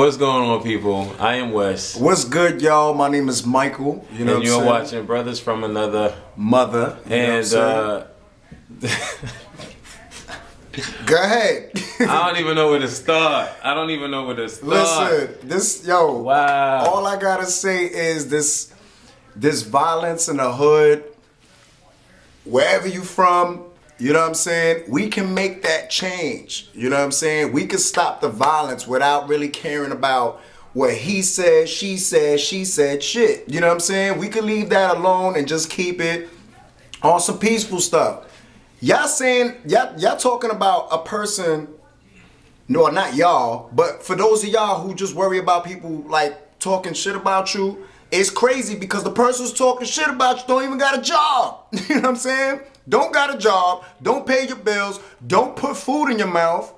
What's going on, people? I am Wes. What's good, y'all? My name is Michael. You know, and you're watching Brothers from Another Mother. And go ahead. I don't even know where to start. Listen, Wow. All I gotta say is this violence in the hood, wherever you from, you know what I'm saying? We can make that change. You know what I'm saying? We can stop the violence without really caring about what he said, she said shit. You know what I'm saying? We can leave that alone and just keep it on some peaceful stuff. Y'all talking about a person, no, not y'all, but for those of y'all who just worry about people like talking shit about you, it's crazy because the person who's talking shit about you don't even got a job. You know what I'm saying? Don't got a job, don't pay your bills, don't put food in your mouth.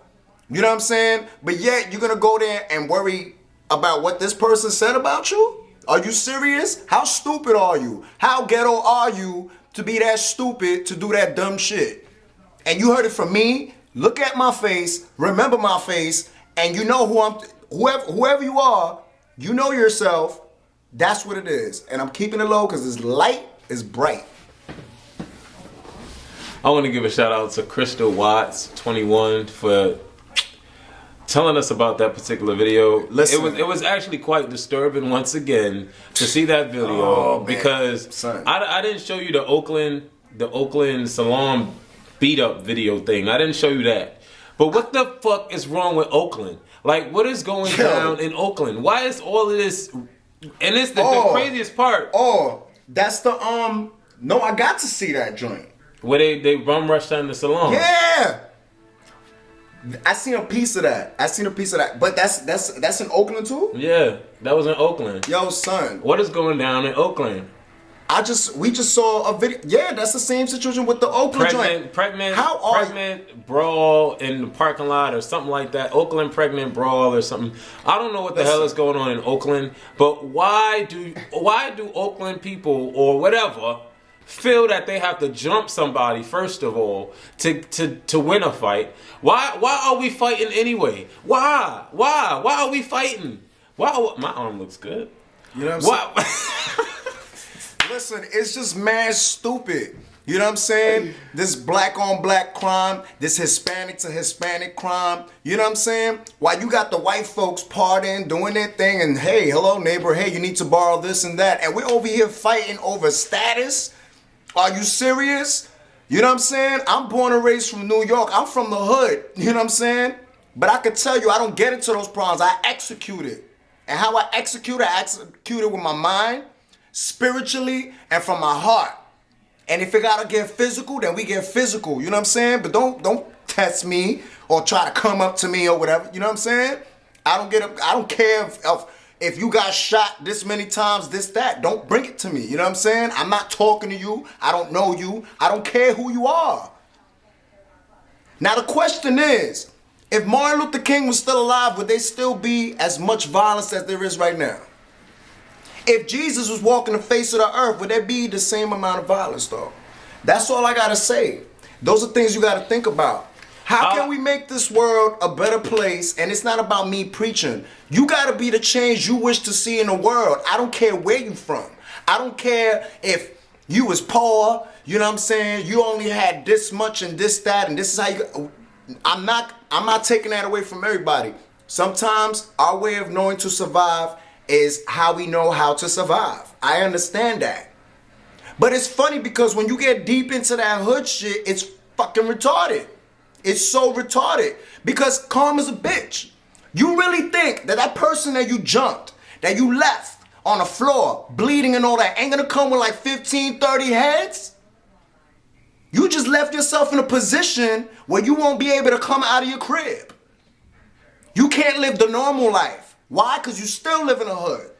You know what I'm saying? But yet you're gonna go there and worry about what this person said about you? Are you serious? How stupid are you? How ghetto are you to be that stupid to do that dumb shit? And you heard it from me. Look at my face, remember my face, and you know whoever you are, you know yourself. That's what it is. And I'm keeping it low because this light is bright. I want to give a shout out to Crystal Watts 21 for telling us about that particular video. Listen, it was actually quite disturbing once again to see that video because I didn't show you the Oakland Salon beat up video thing. I didn't show you that. But what the fuck is wrong with Oakland? Like, what is going down in Oakland? Why is all of this? And it's the craziest part. Oh, that's the no, I got to see that joint. Where they bum rushed down the salon. Yeah. I seen a piece of that. But that's in Oakland too? Yeah, that was in Oakland. Yo, son. What is going down in Oakland? We just saw a video. Yeah, that's the same situation with the Oakland joint. Pregnant brawl in the parking lot or something like that. Oakland pregnant brawl or something. I don't know what the hell is going on in Oakland, but why do Oakland people or whatever feel that they have to jump somebody first of all to win a fight? Why are we fighting anyway? Why are we fighting? My arm looks good. You know what I'm saying? Listen, it's just mad stupid. You know what I'm saying? This black on black crime, this Hispanic to Hispanic crime. You know what I'm saying? While you got the white folks partying, doing their thing, and hey, hello neighbor, hey, you need to borrow this and that, and we're over here fighting over status. Are you serious? You know what I'm saying? I'm born and raised from New York. I'm from the hood. You know what I'm saying? But I could tell you, I don't get into those problems. I execute it. And how I execute it with my mind, spiritually, and from my heart. And if it gotta get physical, then we get physical. You know what I'm saying? But don't test me or try to come up to me or whatever. You know what I'm saying? I don't care if you got shot this many times, this, that. Don't bring it to me. You know what I'm saying? I'm not talking to you. I don't know you. I don't care who you are. Now the question is, if Martin Luther King was still alive, would there still be as much violence as there is right now? If Jesus was walking the face of the earth, would there be the same amount of violence, though? That's all I gotta say. Those are things you gotta think about. How can we make this world a better place? And it's not about me preaching. You gotta be the change you wish to see in the world. I don't care where you from. I don't care if you was poor, you know what I'm saying? You only had this much and this, that, and this is how you... I'm not taking that away from everybody. Sometimes our way of knowing to survive is how we know how to survive. I understand that. But it's funny because when you get deep into that hood shit, it's fucking retarded. It's so retarded because karma's a bitch. You really think that person that you jumped, that you left on the floor, bleeding and all that, ain't gonna come with like 15, 30 heads? You just left yourself in a position where you won't be able to come out of your crib. You can't live the normal life. Why? Because you still live in a hood.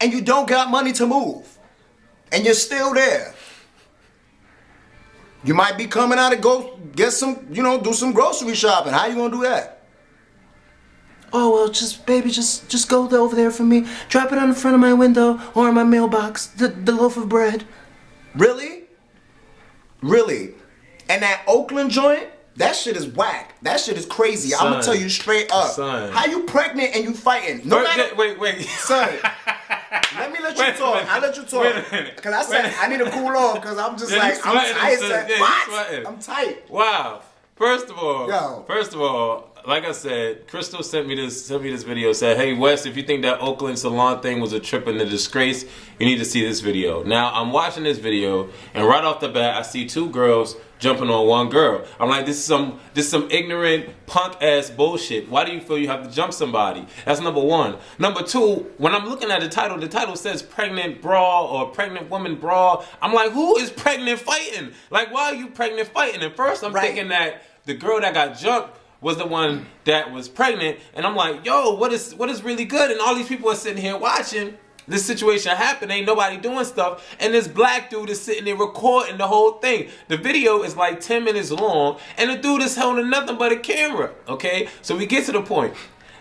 And you don't got money to move. And you're still there. You might be coming out to go get some, do some grocery shopping. How you gonna do that? Oh, well, just go over there for me. Drop it on the front of my window or in my mailbox, the loaf of bread. Really? Really? And that Oakland joint, That shit is whack. That shit is crazy. Son. I'm gonna tell you straight up. Son. How you pregnant and you fighting? No matter. Wait. Son. Let me let you talk. I'll let you talk. Because I said I need to cool off because I'm just like, I'm tight. What? I'm tight. Wow. First of all, like I said, Crystal sent me this video. Said, "Hey Wes, if you think that Oakland salon thing was a trip and a disgrace, you need to see this video." Now I'm watching this video, and right off the bat, I see two girls jumping on one girl. I'm like, this is some ignorant punk ass bullshit. Why do you feel you have to jump somebody? That's number one. Number two, when I'm looking at the title says pregnant brawl or pregnant woman brawl. I'm like, who is pregnant fighting? Like, why are you pregnant fighting? At first, I'm thinking that the girl that got jumped was the one that was pregnant, and I'm like, yo, what is really good? And all these people are sitting here watching this situation happen. Ain't nobody doing stuff, and this black dude is sitting there recording the whole thing. The video is like 10 minutes long, and the dude is holding nothing but a camera. Okay, so we get to the point.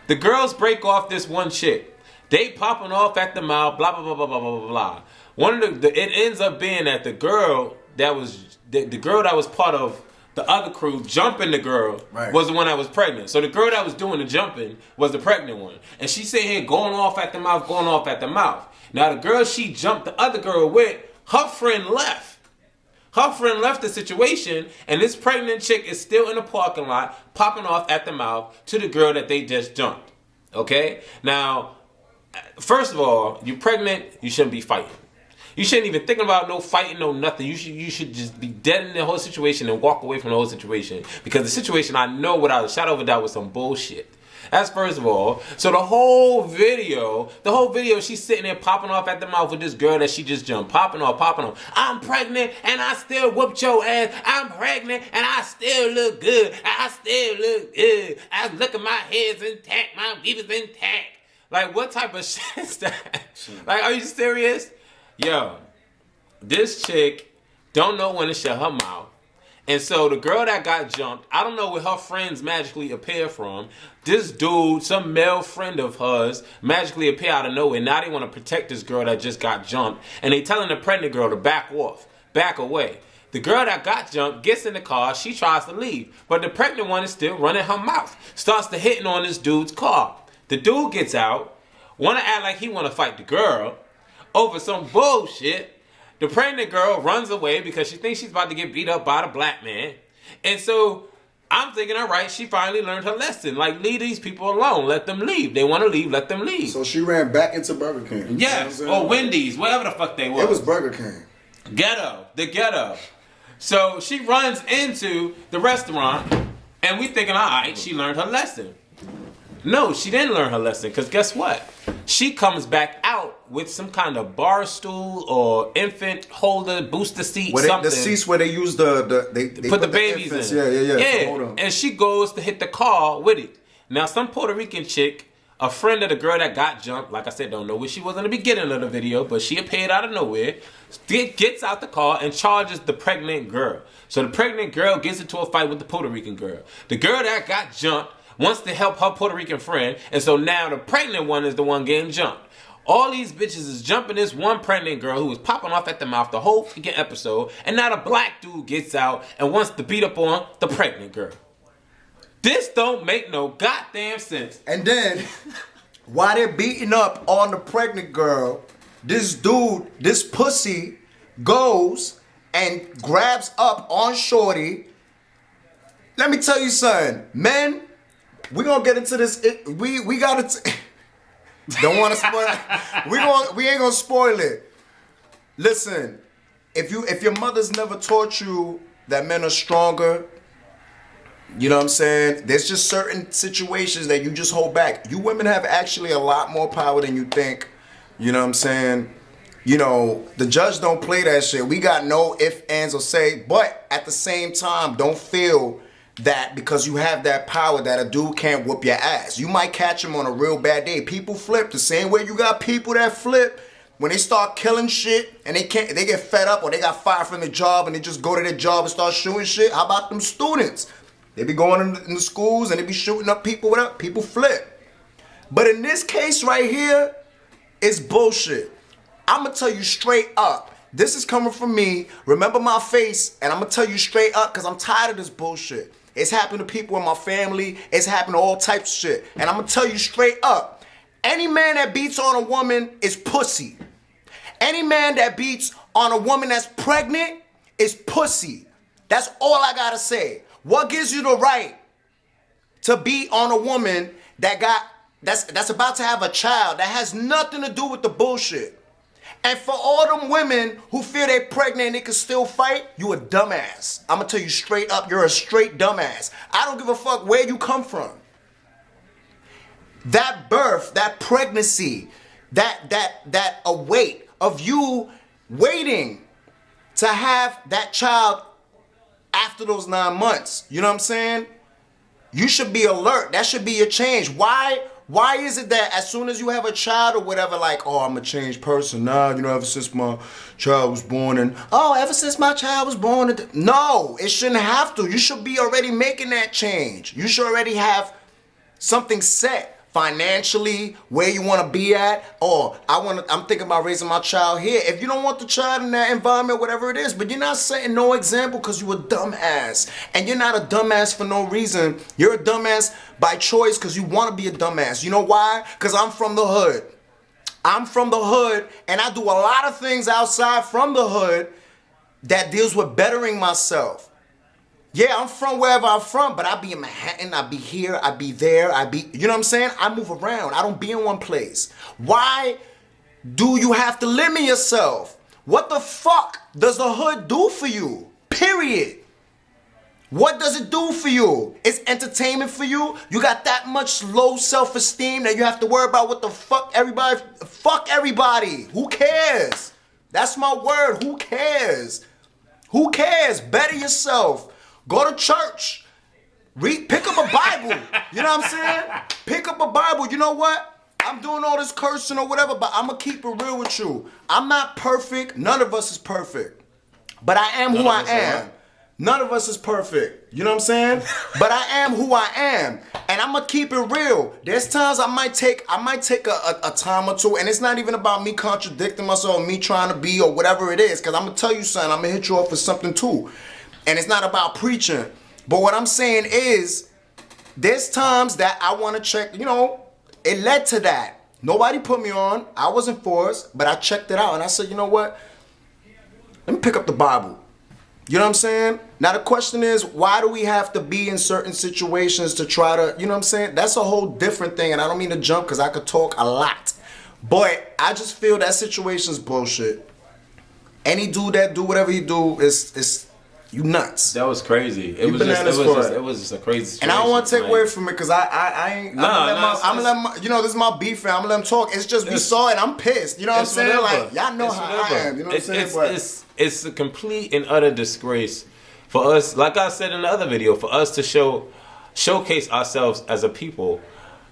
The girls break off this one chick. They popping off at the mouth. Blah blah blah blah blah blah blah. One of it ends up being that the girl that was part of the other crew jumping the girl was the one that was pregnant. So the girl that was doing the jumping was the pregnant one. And she's sitting here going off at the mouth. Now the girl she jumped the other girl with, her friend left. Her friend left the situation, and this pregnant chick is still in the parking lot popping off at the mouth to the girl that they just jumped. Okay? Now, first of all, you're pregnant, you shouldn't be fighting. You shouldn't even think about no fighting, no nothing. You should just be dead in the whole situation and walk away from the whole situation. Because the situation, I know without a shadow of a doubt, was some bullshit. That's first of all. So the whole video, she's sitting there popping off at the mouth with this girl that she just jumped. Popping off. I'm pregnant and I still whooped your ass. I'm pregnant and I still look good. I look at my head's intact. My beef is intact. Like, what type of shit is that? Like, are you serious? Yo, this chick don't know when to shut her mouth. And so the girl that got jumped, I don't know where her friends magically appear from. This dude, some male friend of hers, magically appear out of nowhere. Now they want to protect this girl that just got jumped. And they telling the pregnant girl to back off, back away. The girl that got jumped gets in the car, she tries to leave. But the pregnant one is still running her mouth. Starts to hitting on this dude's car. The dude gets out, want to act like he want to fight the girl. Over some bullshit, the pregnant girl runs away because she thinks she's about to get beat up by the black man. And so I'm thinking, all right, she finally learned her lesson. Like, leave these people alone. Let them leave. They want to leave. Let them leave. So she ran back into Burger King. Yes, or Wendy's, whatever the fuck they were. It was Burger King. The ghetto. So she runs into the restaurant, and we thinking, all right, she learned her lesson. No, she didn't learn her lesson, because guess what? She comes back out with some kind of bar stool or infant holder, booster seat, something. The seats where they use they put the babies infants. in. Yeah. And she goes to hit the car with it. Now, some Puerto Rican chick, a friend of the girl that got jumped, like I said, don't know where she was in the beginning of the video, but she appeared out of nowhere, gets out the car and charges the pregnant girl. So the pregnant girl gets into a fight with the Puerto Rican girl. The girl that got jumped wants to help her Puerto Rican friend, and so now the pregnant one is the one getting jumped. All these bitches is jumping this one pregnant girl who was popping off at the mouth the whole freaking episode, and now the black dude gets out and wants to beat up on the pregnant girl. This don't make no goddamn sense. And then, while they're beating up on the pregnant girl, this dude, this pussy, goes and grabs up on Shorty. Let me tell you something, men. We gonna get into this. We gotta. Don't want to spoil it. We ain't gonna spoil it. Listen, if your mother's never taught you that men are stronger, you know what I'm saying? There's just certain situations that you just hold back. You women have actually a lot more power than you think. You know what I'm saying? You know, the judge don't play that shit. We got no ifs, ands, or say. But at the same time, don't feel that because you have that power that a dude can't whoop your ass. You might catch him on a real bad day. People flip the same way you got people that flip when they start killing shit and they get fed up or they got fired from the job and they just go to their job and start shooting shit. How about them students? They be going in the schools and they be shooting up people without people flip. But in this case right here, it's bullshit. I'm gonna tell you straight up. This is coming from me. Remember my face, and I'm gonna tell you straight up because I'm tired of this bullshit. It's happened to people in my family. It's happened to all types of shit. And I'm gonna tell you straight up, any man that beats on a woman is pussy. Any man that beats on a woman that's pregnant is pussy. That's all I gotta say. What gives you the right to beat on a woman that's about to have a child that has nothing to do with the bullshit? And for all them women who feel they're pregnant and they can still fight, you a dumbass. I'm gonna tell you straight up, you're a straight dumbass. I don't give a fuck where you come from. That birth, that pregnancy, that await of you waiting to have that child after those 9 months. You know what I'm saying? You should be alert. That should be your change. Why is it that as soon as you have a child or whatever, like, oh, I'm a changed person now, ever since my child was born, and ever since my child was born. No, it shouldn't have to. You should be already making that change. You should already have something set financially, where you want to be at. I'm thinking about raising my child here. If you don't want the child in that environment, whatever it is, but you're not setting no example because you a dumbass. And you're not a dumbass for no reason. You're a dumbass by choice because you want to be a dumbass. You know why? Because I'm from the hood. I'm from the hood, and I do a lot of things outside from the hood that deals with bettering myself. Yeah, I'm from wherever I'm from, but I be in Manhattan, I be here, I be there, you know what I'm saying? I move around. I don't be in one place. Why do you have to limit yourself? What the fuck does the hood do for you? Period. What does it do for you? It's entertainment for you? You got that much low self-esteem that you have to worry about what the fuck everybody? Fuck everybody. Who cares? That's my word. Who cares? Who cares? Better yourself. Go to church. Pick up a Bible. You know what I'm saying? Pick up a Bible. You know what? I'm doing all this cursing or whatever, but I'm going to keep it real with you. I'm not perfect. None of us is perfect. But I am who I am. None of us is perfect. You know what I'm saying? But I am who I am. And I'm going to keep it real. There's times I might take a time or two, and it's not even about me contradicting myself, me trying to be or whatever it is, because I'm going to tell you something. I'm going to hit you off with something too. And it's not about preaching. But what I'm saying is, there's times that I want to check, it led to that. Nobody put me on. I wasn't forced, but I checked it out. And I said, you know what? Let me pick up the Bible. You know what I'm saying? Now the question is, why do we have to be in certain situations to try to, you know what I'm saying? That's a whole different thing. And I don't mean to jump because I could talk a lot. But I just feel that situation's bullshit. Any dude that do whatever he do is you nuts. That was crazy. It was just a crazy situation. And I don't want to take away from it because I ain't. I'm gonna let my, this is my BFAM. I'm gonna let him talk. It's just we saw it. I'm pissed. You know what I'm saying? Like y'all know how I am. You know what I'm saying? It's a complete and utter disgrace for us. Like I said in the other video, for us to showcase ourselves as a people.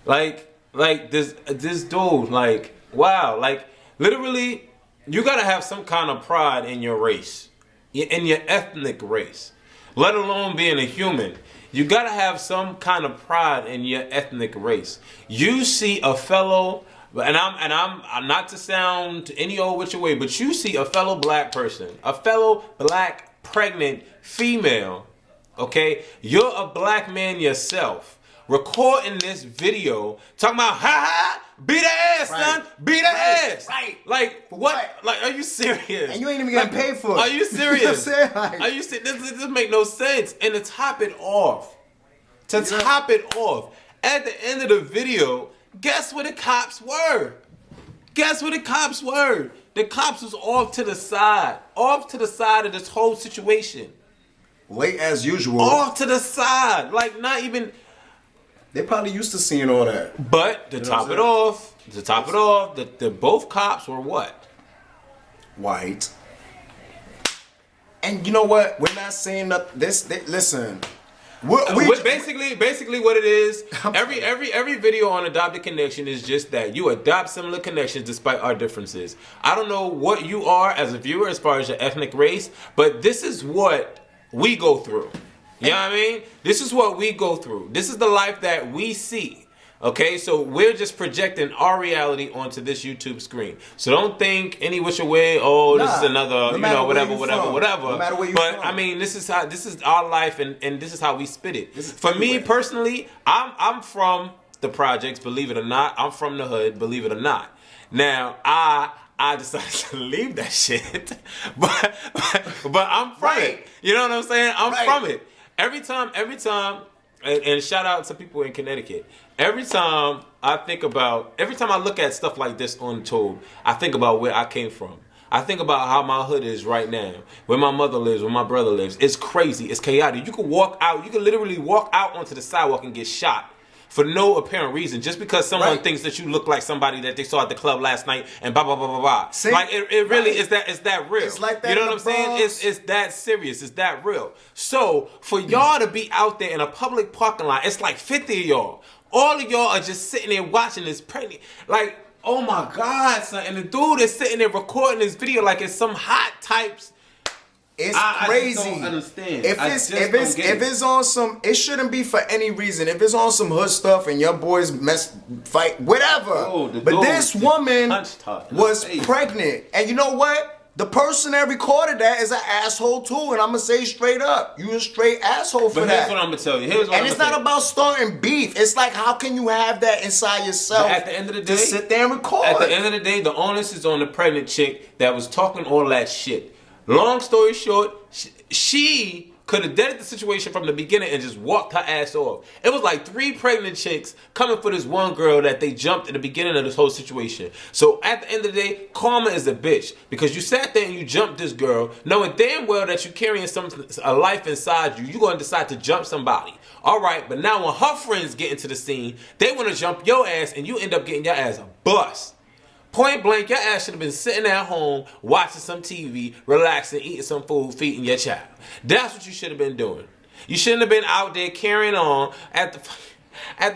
Like this dude. Like wow. Like literally, you gotta have some kind of pride in your race. In your ethnic race, let alone being a human. You gotta have some kind of pride in your ethnic race. You see a fellow, and I'm not to sound any old which way, but you see a fellow black person, a fellow black pregnant female, okay? You're a black man yourself, recording this video, talking about, ha, beat the ass, son, beat the ass. Right. Like, what? Like, are you serious? And you ain't even getting paid for it. Are you serious? You know what I'm saying? Like, are you serious? This make no sense. And to top it off, at the end of the video, guess where the cops were? The cops was off to the side of this whole situation. Late as usual. Off to the side. Like, not even... They probably used to seeing all that. But to top it off, the both cops were what? White. And you know what? We're not saying that listen. Basically what it is, every video on Adopted Connection is just that. You adopt similar connections despite our differences. I don't know what you are as a viewer as far as your ethnic race, but this is what we go through. You know what I mean? This is what we go through. This is the life that we see. Okay, so we're just projecting our reality onto this YouTube screen. So don't think any which way, oh, this is another, whatever. No matter where you but from. I mean, this is our life, and this is how we spit it. For me personally, I'm from the projects, believe it or not. I'm from the hood, believe it or not. Now I decided to leave that shit, but I'm from it. You know what I'm saying? I'm from it. Every time, and shout out to people in Connecticut. Every time I look at stuff like this on YouTube, I think about where I came from. I think about how my hood is right now, where my mother lives, where my brother lives. It's crazy. It's chaotic. You could literally walk out onto the sidewalk and get shot for no apparent reason, just because someone thinks that you look like somebody that they saw at the club last night and blah blah blah blah blah. See? Like it really is that real. It's like that. You know what I'm saying? It's that serious. It's that real. So for y'all to be out there in a public parking lot, it's like 50 of y'all. All of y'all are just sitting there watching this pregnant, like, oh my God, son. And the dude is sitting there recording this video like it's some hot types. It's crazy. I don't understand. If it's on some, it shouldn't be for any reason. If it's on some hood stuff and your boys fight, whatever. But this woman was pregnant, and you know what? The person that recorded that is an asshole too, and I'm gonna say straight up, you a straight asshole for that. But here's what I'm gonna tell you. And it's not about starting beef. It's like, how can you have that inside yourself? But at the end of the day, to sit there and record. At the end of the day, the onus is on the pregnant chick that was talking all that shit. Long story short, she could have deaded the situation from the beginning and just walked her ass off. It was like 3 pregnant chicks coming for this one girl that they jumped at the beginning of this whole situation. So at the end of the day, karma is a bitch, because you sat there and you jumped this girl knowing damn well that you're carrying a life inside you. You're going to decide to jump somebody. All right, but now when her friends get into the scene, they want to jump your ass and you end up getting your ass bust. Point blank, your ass should have been sitting at home watching some TV, relaxing, eating some food, feeding your child. That's what you should have been doing. You shouldn't have been out there carrying on at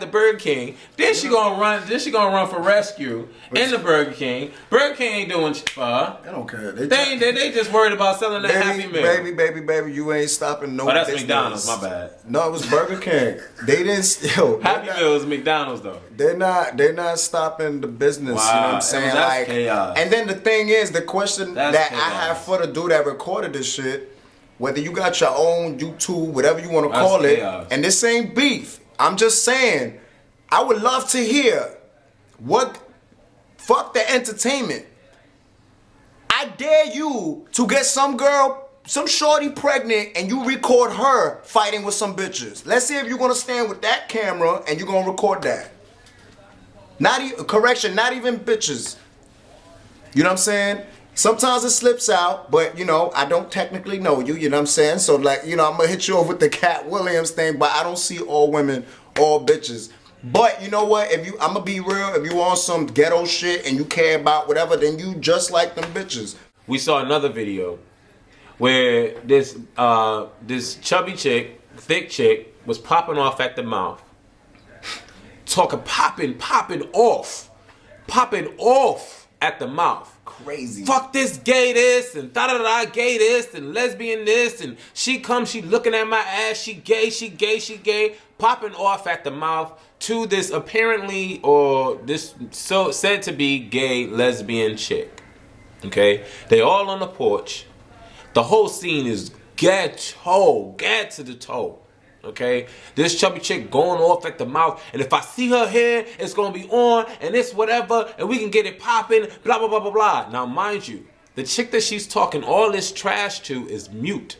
the Burger King. Then she gonna run for rescue in the Burger King. Burger King ain't doing shit for her. I don't care. They just worried about selling that Happy Meal. Baby, you ain't stopping no. Oh, that's business. McDonald's. My bad. No, it was Burger King. They didn't. Happy Meal is McDonald's though. They're not stopping the business. Wow. You know what I'm saying? That's chaos. And then the thing is, the question that I have for the dude that recorded this shit, whether you got your own YouTube, whatever you want to call it, and this ain't beef. I'm just saying, I would love to hear fuck the entertainment. I dare you to get some shorty pregnant and you record her fighting with some bitches. Let's see if you're gonna stand with that camera and you're gonna record that. Not even bitches. You know what I'm saying? Sometimes it slips out, but I don't technically know you, you know what I'm saying? So like, I'm gonna hit you over with the Cat Williams thing, but I don't see all women, all bitches. But you know what? I'm gonna be real, if you on some ghetto shit and you care about whatever, then you just like them bitches. We saw another video where this chubby chick, thick chick, was popping off at the mouth. Popping off at the mouth. Crazy. Fuck this, gay this, and da-da-da, gay this, and lesbian this, and she looking at my ass, she gay, popping off at the mouth to this apparently, or this so said to be gay lesbian chick. Okay? They all on the porch. The whole scene is ghetto to the toe. Okay, this chubby chick going off at the mouth, and if I see her here, it's gonna be on, and it's whatever, and we can get it popping, blah blah blah blah blah. Now, mind you, the chick that she's talking all this trash to is mute,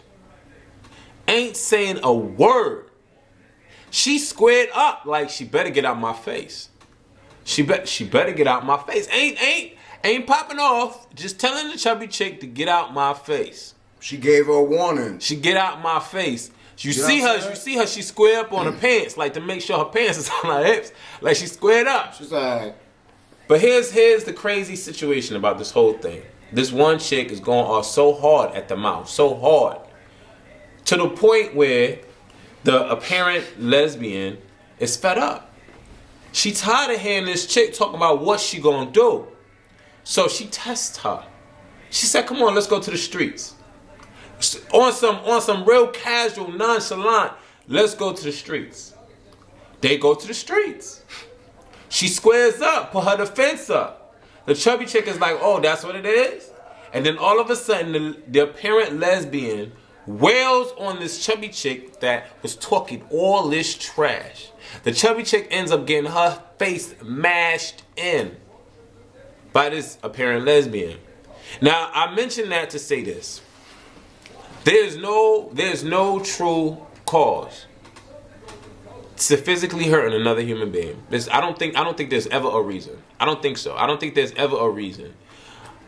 ain't saying a word. She squared up like she better get out my face. She better get out my face. Ain't popping off, just telling the chubby chick to get out my face. She gave her a warning. She get out my face. You see her, she square up on her pants, like to make sure her pants is on her hips, like she squared up. She's like, but here's the crazy situation about this whole thing. This one chick is going off so hard at the mouth, so hard, to the point where the apparent lesbian is fed up. She tired of hearing this chick talking about what she gonna do. So she tests her. She said, come on, let's go to the streets. On some real casual, nonchalant, let's go to the streets. They go to the streets. She squares up, put her defense up. The chubby chick is like, oh, that's what it is? And then all of a sudden, the apparent lesbian wails on this chubby chick that was talking all this trash. The chubby chick ends up getting her face mashed in by this apparent lesbian. Now, I mention that to say this. There's no true cause to physically hurt another human being. I don't think there's ever a reason. I don't think so. I don't think there's ever a reason.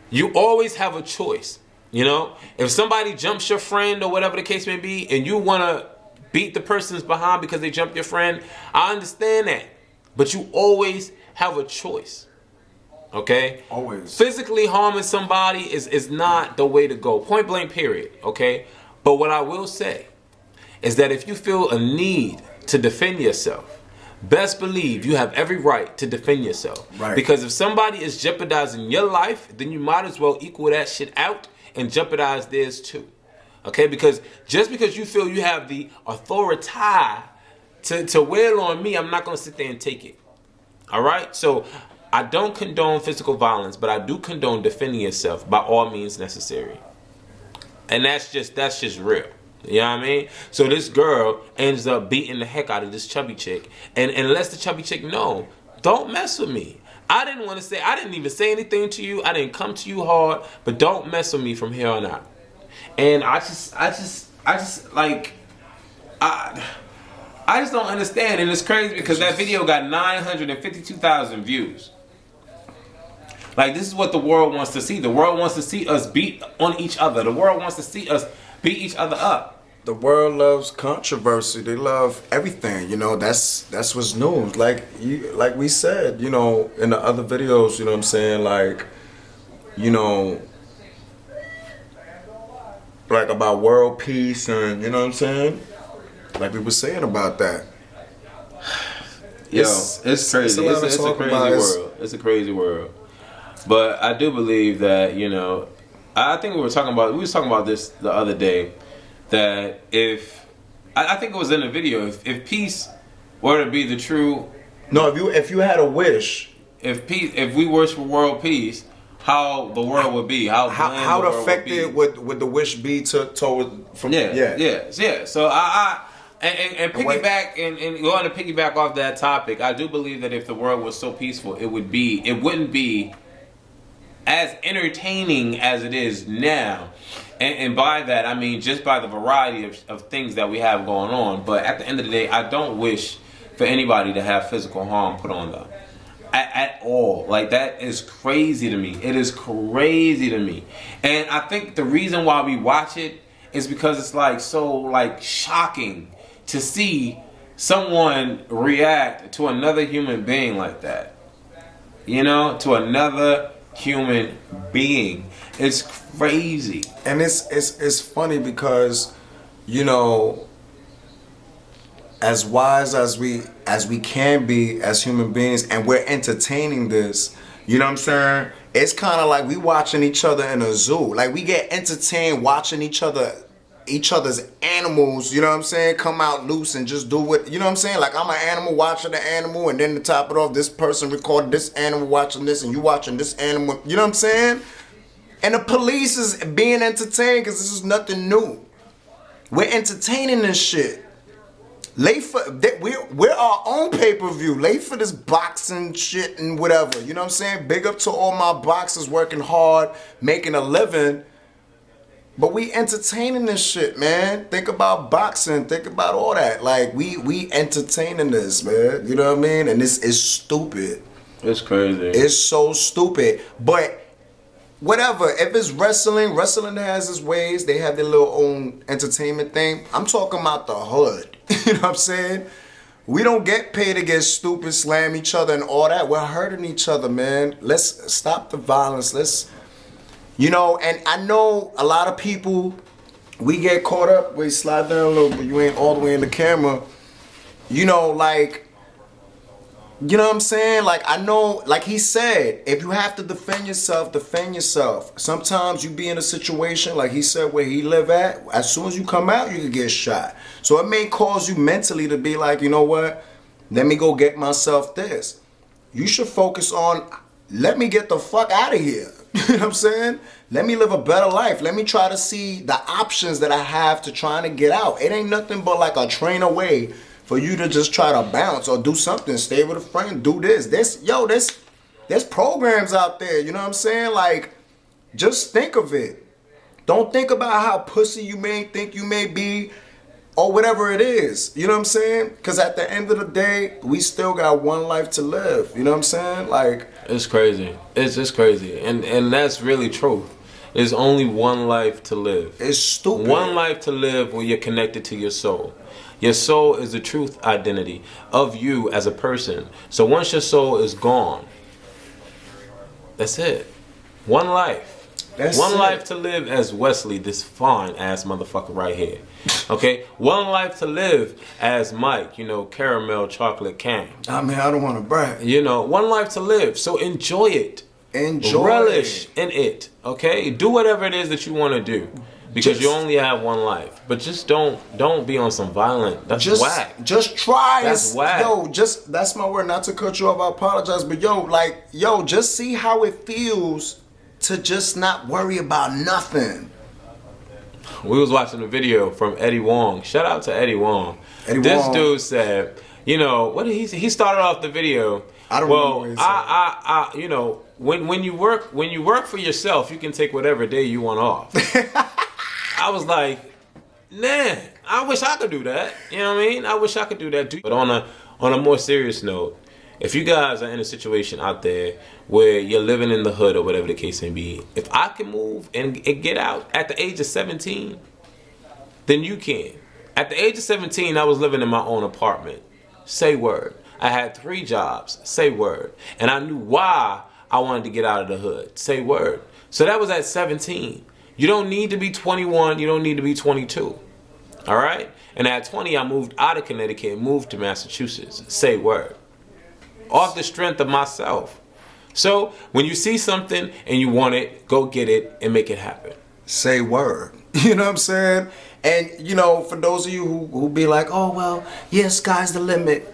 You always have a choice. You know, if somebody jumps your friend or whatever the case may be, and you want to beat the person's behind because they jumped your friend, I understand that. But you always have a choice. Okay? Always. Physically harming somebody is not the way to go. Point blank, period. Okay? But what I will say is that if you feel a need to defend yourself, best believe you have every right to defend yourself. Right. Because if somebody is jeopardizing your life, then you might as well equal that shit out and jeopardize theirs too. Okay? Because just because you feel you have the authority to wail on me, I'm not going to sit there and take it. All right? So I don't condone physical violence, but I do condone defending yourself by all means necessary. And that's just real. You know what I mean? So this girl ends up beating the heck out of this chubby chick and lets the chubby chick know, don't mess with me. I didn't even say anything to you. I didn't come to you hard, but don't mess with me from here on out. And I just don't understand. And it's crazy because that video got 952,000 views. Like, this is what the world wants to see. The world wants to see us beat on each other. The world wants to see us beat each other up. The world loves controversy. They love everything. You know, that's what's new. Like we said, you know, in the other videos, you know what I'm saying? Like, you know, like about world peace and, you know what I'm saying? Like we were saying about that. Yo, it's crazy. It's a crazy world. It's a crazy world. But I do believe that, you know, I think we was talking about this the other day, that I think it was in the video, if peace were to be the true... No, if you had a wish... If we wish for world peace, how the world would be, how affected would the wish be toward from... Yeah. So and piggyback and going to piggyback off that topic, I do believe that if the world was so peaceful, it wouldn't be as entertaining as it is now. And by that, I mean just by the variety of things that we have going on. But at the end of the day, I don't wish for anybody to have physical harm put on them. At all. Like, that is crazy to me. It is crazy to me. And I think the reason why we watch it is because it's like so like shocking to see someone react to another human being like that. You know, to another human being. It's crazy. And it's funny because, you know, as wise as we can be as human beings, and we're entertaining this, you know what I'm saying? It's kind of like we watching each other in a zoo. Like, we get entertained watching each other's animals, you know what I'm saying, come out loose and just do what, you know what I'm saying? Like, I'm an animal watching the animal, and then to top it off, this person recorded this animal watching this, and you watching this animal, you know what I'm saying? And the police is being entertained because this is nothing new. We're entertaining this shit. We're our own pay-per-view. Late for this boxing shit and whatever. You know what I'm saying? Big up to all my boxers working hard, making a living. But we entertaining this shit, man. Think about boxing. Think about all that. Like, we entertaining this, man. You know what I mean? And this is stupid. It's crazy. It's so stupid. But whatever. If it's wrestling has its ways. They have their little own entertainment thing. I'm talking about the hood. You know what I'm saying? We don't get paid to get stupid, slam each other and all that. We're hurting each other, man. Let's stop the violence. Let's, you know, and I know a lot of people, we get caught up. We slide down a little bit. You ain't all the way in the camera. You know, like, you know what I'm saying? Like, I know, like he said, if you have to defend yourself, defend yourself. Sometimes you be in a situation, like he said, where he live at, as soon as you come out, you can get shot. So it may cause you mentally to be like, you know what? Let me go get myself this. you should focus on, let me get the fuck out of here. You know what I'm saying? Let me live a better life. Let me try to see the options that I have to trying to get out. It ain't nothing but like a train away for you to just try to bounce or do something. Stay with a friend. Do this. There's programs out there. You know what I'm saying? Like, just think of it. Don't think about how pussy you may think you may be or whatever it is. You know what I'm saying? Because at the end of the day, we still got one life to live. You know what I'm saying? Like, it's crazy. It's just crazy. And that's really true. There's only one life to live. It's stupid. One life to live where you're connected to your soul. Your soul is the truth identity of you as a person. So once your soul is gone, that's it. One life. That's one it. life to live as Wesley, this fine ass motherfucker right here. Okay? One life to live as Mike, caramel chocolate can. I mean, I don't want to brag. One life to live. So enjoy it. Relish in it. Okay? Do whatever it is that you want to do. Because you only have one life. But just don't be on some violent. That's whack. Just try. That's whack. That's my word. Not to cut you off, I apologize. But just see how it feels to just not worry about nothing. We was watching a video from Eddie Wong. Shout out to Eddie Wong. This dude said, what did he say? He started off the video. I don't know what he said. When you work for yourself, you can take whatever day you want off. I was like, man, I wish I could do that. You know what I mean? I wish I could do that. But on a more serious note, if you guys are in a situation out there where you're living in the hood or whatever the case may be, if I can move and get out at the age of 17, then you can. At the age of 17, I was living in my own apartment. Say word. I had 3 jobs. Say word. And I knew why I wanted to get out of the hood. Say word. So that was at 17. You don't need to be 21. You don't need to be 22. All right? And at 20, I moved out of Connecticut and moved to Massachusetts. Say word. Off the strength of myself. So when you see something and you want it, go get it and make it happen. Say word. You know what I'm saying? And, for those of you who be like, oh, well, yeah, sky's the limit.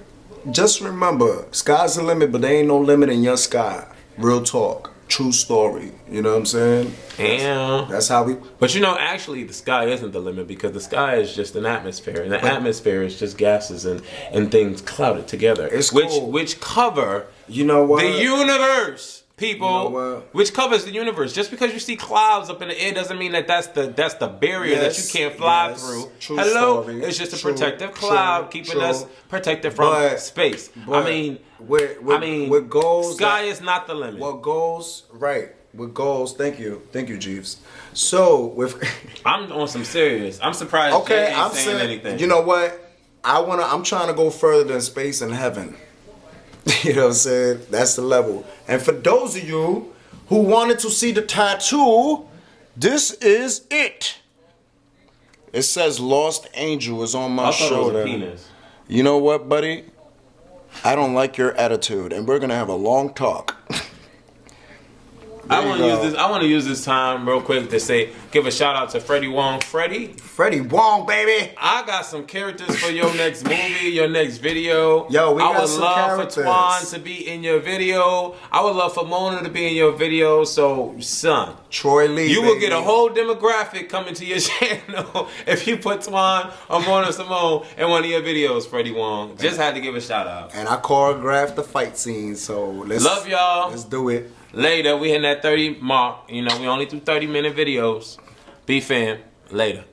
Just remember, sky's the limit, but there ain't no limit in your sky. Real talk. True story. You know what I'm saying? Yeah. That's how we... But actually the sky isn't the limit because the sky is just an atmosphere. And the atmosphere is just gases and things clouded together. It's cool. Which cover the universe, people. Which covers the universe. Just because you see clouds up in the air doesn't mean that's the barrier that you can't fly through. True Hello? story. It's just a protective cloud keeping us protected from space. With goals, sky is not the limit. What goals, right. With goals, thank you, Jeeves. So I'm on some serious. I'm surprised. Okay, Jay ain't saying anything. You know what? I'm trying to go further than space and heaven. You know what I'm saying? That's the level. And for those of you who wanted to see the tattoo, this is it. It says Lost Angel is on my shoulder. It was a penis. You know what, buddy? I don't like your attitude, and we're gonna have a long talk. I want to use this time real quick to give a shout out to Freddie Wong. Freddie Wong, baby. I got some characters for your next movie, your next video. Yo, we got some characters. I would love for Twan to be in your video. I would love for Mona to be in your video. So, son, Troy Lee, you will get a whole demographic coming to your channel if you put Twan or Mona Simone in one of your videos, Freddie Wong. Just had to give a shout out. And I choreographed the fight scene, so love y'all. Let's do it. Later, we hitting that 30 mark. We only do 30-minute videos. BFAM, later.